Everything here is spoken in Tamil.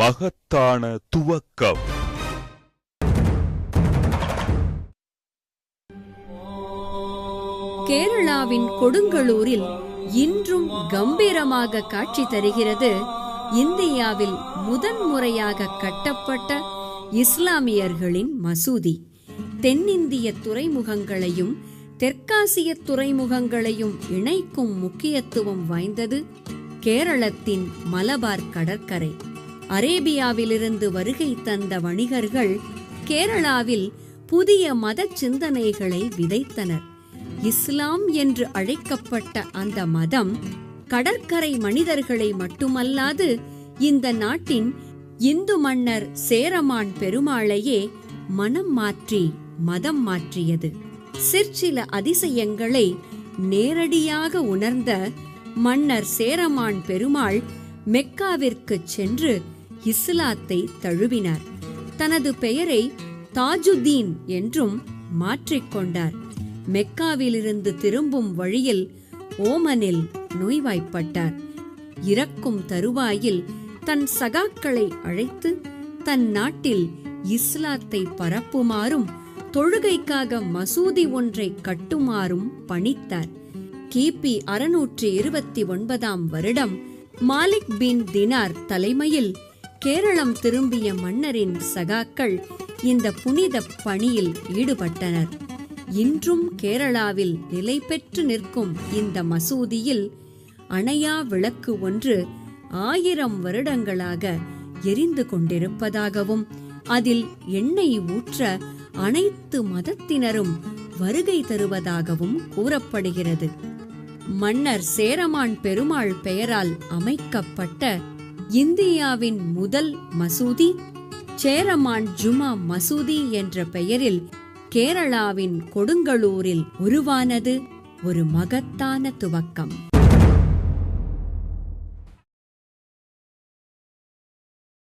மகத்தான துவக்கம். கேரளாவின் கொடுங்கலூரில் இன்றும் கம்பீரமாக காட்சி தருகிறது இந்தியாவில் முதன்முறையாக கட்டப்பட்ட இஸ்லாமியர்களின் மசூதி. தென்னிந்திய துறைமுகங்களையும் தெற்காசிய துறைமுகங்களையும் இணைக்கும் முக்கியத்துவம் வாய்ந்தது கேரளத்தின் மலபார் கடற்கரை. அரேபியாவிலிருந்து வருகை தந்த வணிகர்கள் கேரளாவில் புதிய மத சிந்தனைகளை விதைத்தனர். இஸ்லாம் என்று அழைக்கப்பட்ட அந்த மதம் கடற்கரை மனிதர்களை மட்டுமல்லாது இந்த நாட்டின் இந்து மன்னர் சேரமான் பெருமாளையே மனம் மாற்றி மதம் மாற்றியது. சிற்சில அதிசயங்களை நேரடியாக உணர்ந்த மன்னர் சேரமான் பெருமாள் மெக்காவிற்கு சென்று இஸ்லாத்தை தழுவினார். தனது பெயரை தாஜுதீன் என்றும் மாற்றிக்கொண்டார். மெக்காவிலிருந்து திரும்பும் வழியில் ஓமனில் நோய்வாய்ப்பட்டார். இறக்கும் தருவாயில் தன் சகாக்களை அழைத்து தன் நாட்டில் இஸ்லாத்தை பரப்புமாறும் தொழுகைக்காக மசூதி ஒன்றை கட்டுமாறும் பணித்தார். கிபி 629 வருடம் மாலிக் பின் தினார் தலைமையில் கேரளம் திரும்பிய மன்னரின் சகாக்கள் இந்த புனித பணியில் ஈடுபட்டனர். இன்றும் கேரளாவில் நிலை பெற்று நிற்கும் இந்த மசூதியில் அணையா விளக்கு ஒன்று 1000 வருடங்களாக எரிந்து கொண்டிருப்பதாகவும் அதில் எண்ணெய் ஊற்ற அனைத்து மதத்தினரும் வருகை தருவதாகவும் கூறப்படுகிறது. மன்னர் சேரமான் பெருமாள் பெயரால் அமைக்கப்பட்ட இந்தியாவின் முதல் மசூதி சேரமான் ஜுமா மசூதி என்ற பெயரில் கேரளாவின் கொடுங்கலூரில் உருவானது ஒரு மகத்தான துவக்கம்.